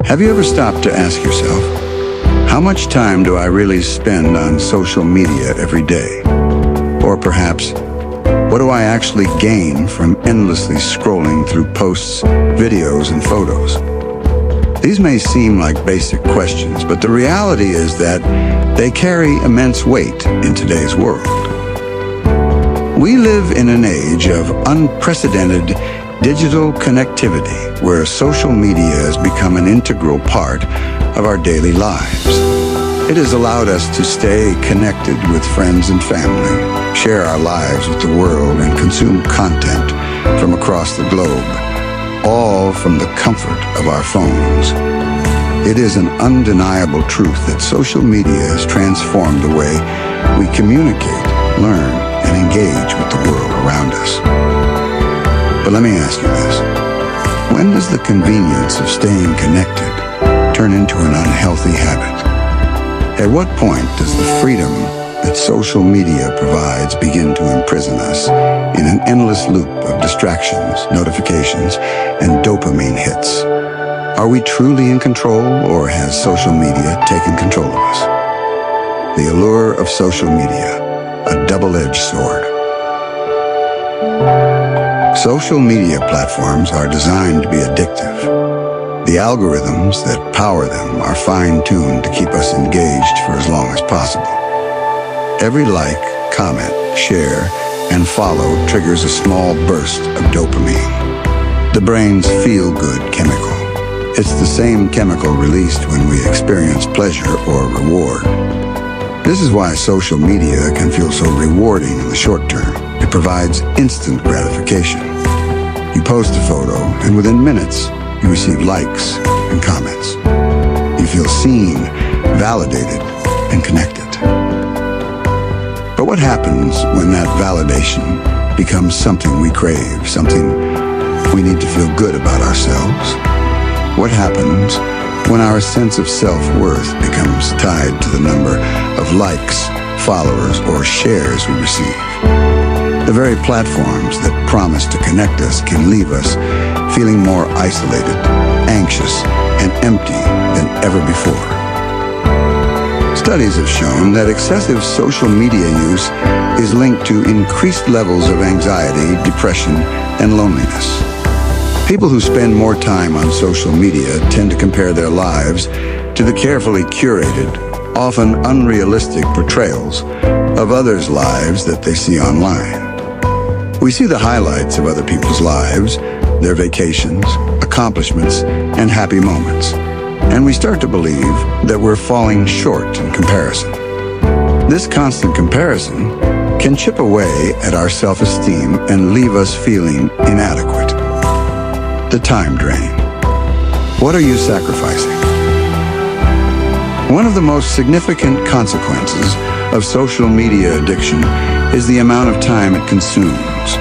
Have you ever stopped to ask yourself, how much time do I really spend on social media every day? Or perhaps, what do I actually gain from endlessly scrolling through posts, videos, and photos? These may seem like basic questions, but the reality is that they carry immense weight in today's world. We live in an age of unprecedented digital connectivity where social media has become an integral part of our daily lives. It has allowed us to stay connected with friends and family, share our lives with the world, and consume content from across the globe, all from the comfort of our phones. It is an undeniable truth that social media has transformed the way we communicate, learn, and engage with the world around us. But let me ask you this. When does the convenience of staying connected turn into an unhealthy habit? At what point does the freedom that social media provides begin to imprison us in an endless loop of distractions, notifications, and dopamine hits? Are we truly in control, or has social media taken control of us? The allure of social media, a double-edged sword. Social media platforms are designed to be addictive. The algorithms that power them are fine-tuned to keep us engaged for as long as possible. Every like, comment, share, and follow triggers a small burst of dopamine, the brain's feel-good chemical. It's the same chemical released when we experience pleasure or reward. This is why social media can feel so rewarding in the short term. It provides instant gratification. You post a photo, and within minutes, you receive likes and comments. You feel seen, validated, and connected. But what happens when that validation becomes something we crave, something we need to feel good about ourselves? What happens when our sense of self-worth becomes tied to the number of likes, followers, or shares we receive? The very platforms that promise to connect us can leave us feeling more isolated, anxious, and empty than ever before. Studies have shown that excessive social media use is linked to increased levels of anxiety, depression, and loneliness. People who spend more time on social media tend to compare their lives to the carefully curated, often unrealistic portrayals of others' lives that they see online. We see the highlights of other people's lives, their vacations, accomplishments, and happy moments, and we start to believe that we're falling short in comparison. This constant comparison can chip away at our self-esteem and leave us feeling inadequate. The time drain. What are you sacrificing? One of the most significant consequences of social media addiction is the amount of time it consumes.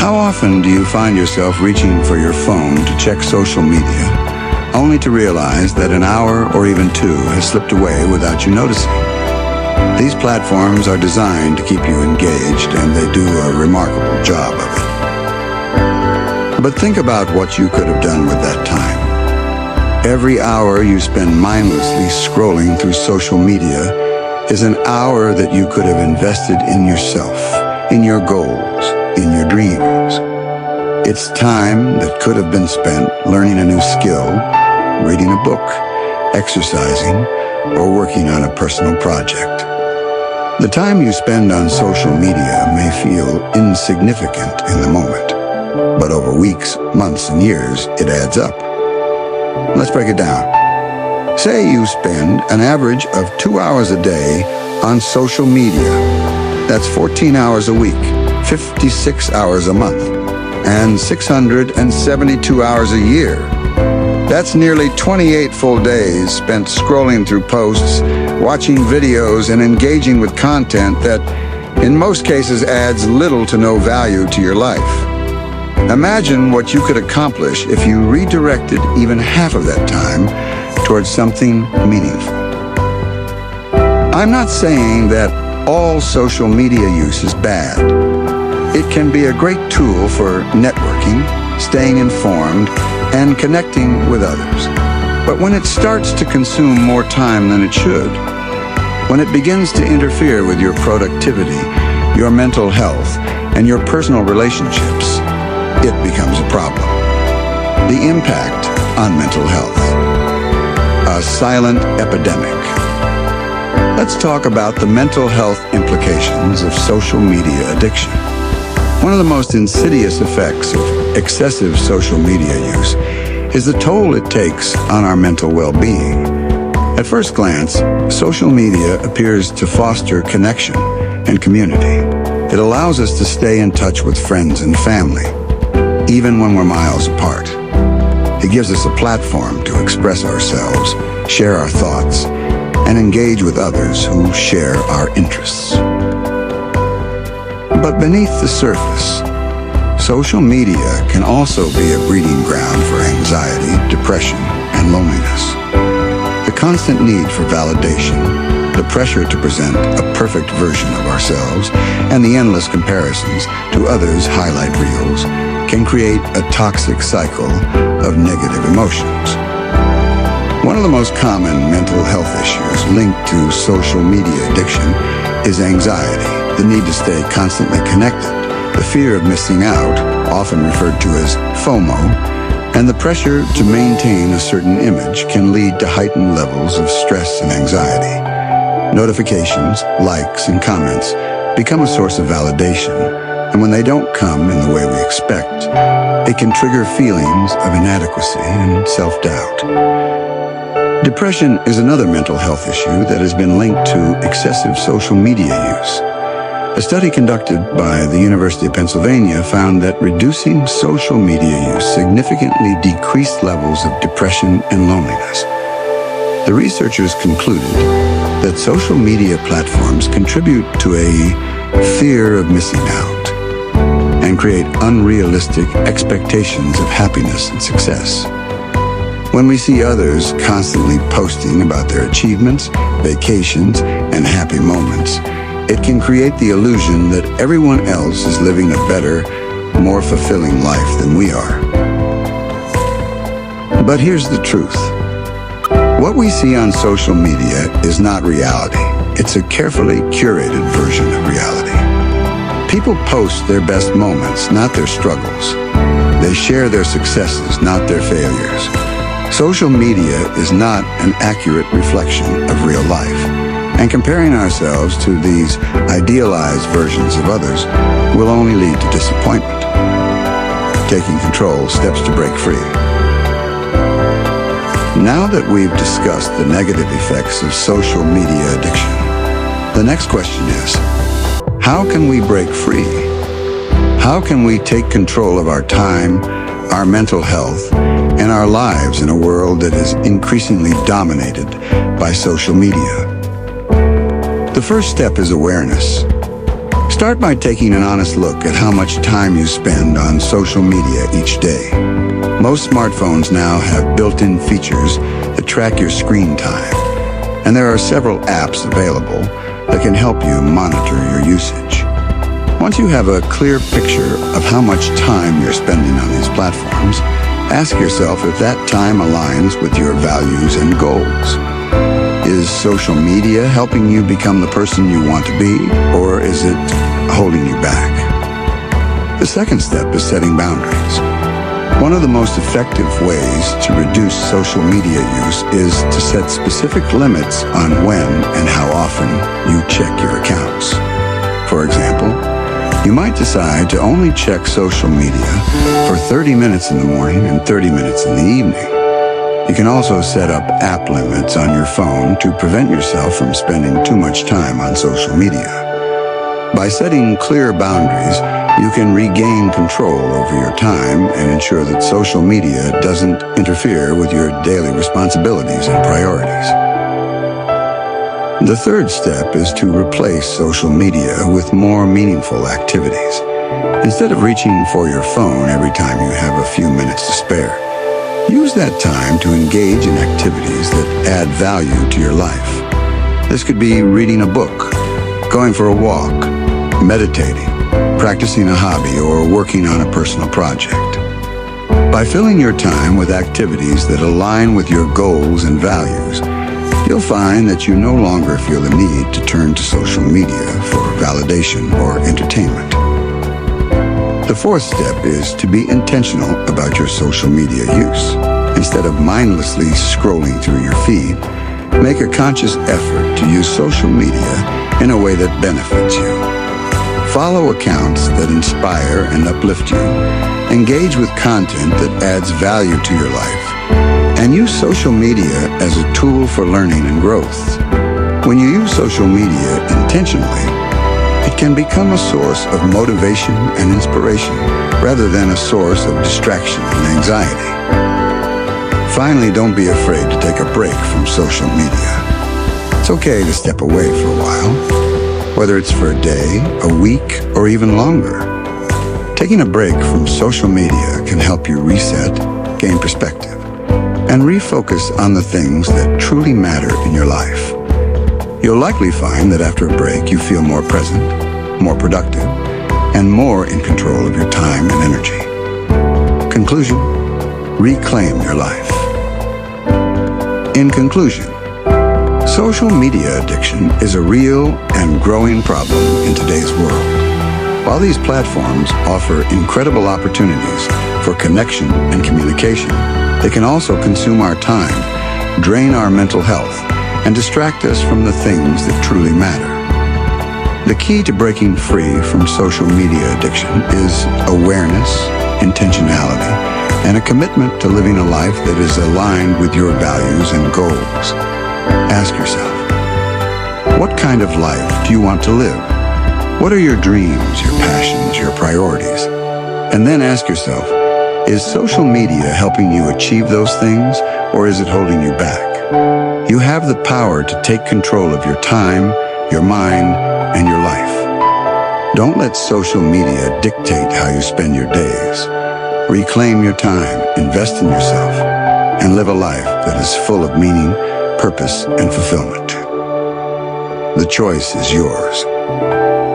How often do you find yourself reaching for your phone to check social media, only to realize that an hour or even two has slipped away without you noticing? These platforms are designed to keep you engaged, and they do a remarkable job of it. But think about what you could have done with that time. Every hour you spend mindlessly scrolling through social media is an hour that you could have invested in yourself, in your goals, in your dreams. It's time that could have been spent learning a new skill, reading a book, exercising, or working on a personal project. The time you spend on social media may feel insignificant in the moment, but over weeks, months, and years, it adds up. Let's break it down. Say you spend an average of 2 hours a day on social media. That's 14 hours a week, 56 hours a month, and 672 hours a year. That's nearly 28 full days spent scrolling through posts, watching videos, and engaging with content that, in most cases, adds little to no value to your life. Imagine what you could accomplish if you redirected even half of that time towards something meaningful. I'm not saying that all social media use is bad. It can be a great tool for networking, staying informed, and connecting with others. But when it starts to consume more time than it should, when it begins to interfere with your productivity, your mental health, and your personal relationships, it becomes a problem. The impact on mental health. A silent epidemic. Let's talk about the mental health implications of social media addiction. One of the most insidious effects of excessive social media use is the toll it takes on our mental well-being. At first glance, social media appears to foster connection and community. It allows us to stay in touch with friends and family, even when we're miles apart. It gives us a platform to express ourselves, share our thoughts, and engage with others who share our interests. But beneath the surface, social media can also be a breeding ground for anxiety, depression, and loneliness. The constant need for validation, the pressure to present a perfect version of ourselves, and the endless comparisons to others' highlight reels can create a toxic cycle of negative emotions. One of the most common mental health issues linked to social media addiction is anxiety, the need to stay constantly connected, the fear of missing out, often referred to as FOMO, and the pressure to maintain a certain image can lead to heightened levels of stress and anxiety. Notifications, likes, and comments become a source of validation, and when they don't come in the way we expect, it can trigger feelings of inadequacy and self-doubt. Depression is another mental health issue that has been linked to excessive social media use. A study conducted by the University of Pennsylvania found that reducing social media use significantly decreased levels of depression and loneliness. The researchers concluded that social media platforms contribute to a fear of missing out and create unrealistic expectations of happiness and success. When we see others constantly posting about their achievements, vacations, and happy moments, it can create the illusion that everyone else is living a better, more fulfilling life than we are. But here's the truth. What we see on social media is not reality. It's a carefully curated version of reality. People post their best moments, not their struggles. They share their successes, not their failures. Social media is not an accurate reflection of real life, and comparing ourselves to these idealized versions of others will only lead to disappointment. Taking control, steps to break free. Now that we've discussed the negative effects of social media addiction, the next question is, how can we break free? How can we take control of our time, our mental health, and our lives in a world that is increasingly dominated by social media? The first step is awareness. Start by taking an honest look at how much time you spend on social media each day. Most smartphones now have built-in features that track your screen time, and there are several apps available that can help you monitor your usage. Once you have a clear picture of how much time you're spending on these platforms, ask yourself if that time aligns with your values and goals. Is social media helping you become the person you want to be, or is it holding you back? The second step is setting boundaries. One of the most effective ways to reduce social media use is to set specific limits on when and how often you check your accounts. For example, you might decide to only check social media for 30 minutes in the morning and 30 minutes in the evening. You can also set up app limits on your phone to prevent yourself from spending too much time on social media. By setting clear boundaries, you can regain control over your time and ensure that social media doesn't interfere with your daily responsibilities and priorities. The third step is to replace social media with more meaningful activities. Instead of reaching for your phone every time you have a few minutes to spare, use that time to engage in activities that add value to your life. This could be reading a book, going for a walk, meditating, practicing a hobby, or working on a personal project. By filling your time with activities that align with your goals and values, you'll find that you no longer feel the need to turn to social media for validation or entertainment. The fourth step is to be intentional about your social media use. Instead of mindlessly scrolling through your feed, make a conscious effort to use social media in a way that benefits you. Follow accounts that inspire and uplift you. Engage with content that adds value to your life. And use social media as a tool for learning and growth. When you use social media intentionally, it can become a source of motivation and inspiration rather than a source of distraction and anxiety. Finally, don't be afraid to take a break from social media. It's okay to step away for a while, whether it's for a day, a week, or even longer. Taking a break from social media can help you reset, gain perspective, and refocus on the things that truly matter in your life. You'll likely find that after a break, you feel more present, more productive, and more in control of your time and energy. Conclusion: reclaim your life. In conclusion, social media addiction is a real and growing problem in today's world. While these platforms offer incredible opportunities for connection and communication, they can also consume our time, drain our mental health, and distract us from the things that truly matter. The key to breaking free from social media addiction is awareness, intentionality, and a commitment to living a life that is aligned with your values and goals. Ask yourself, what kind of life do you want to live? What are your dreams, your passions, your priorities? And then ask yourself, is social media helping you achieve those things, or is it holding you back? You have the power to take control of your time, your mind, and your life. Don't let social media dictate how you spend your days. Reclaim your time, invest in yourself, and live a life that is full of meaning, purpose, and fulfillment. The choice is yours.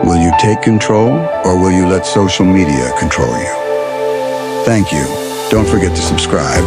Will you take control, or will you let social media control you? Thank you. Don't forget to subscribe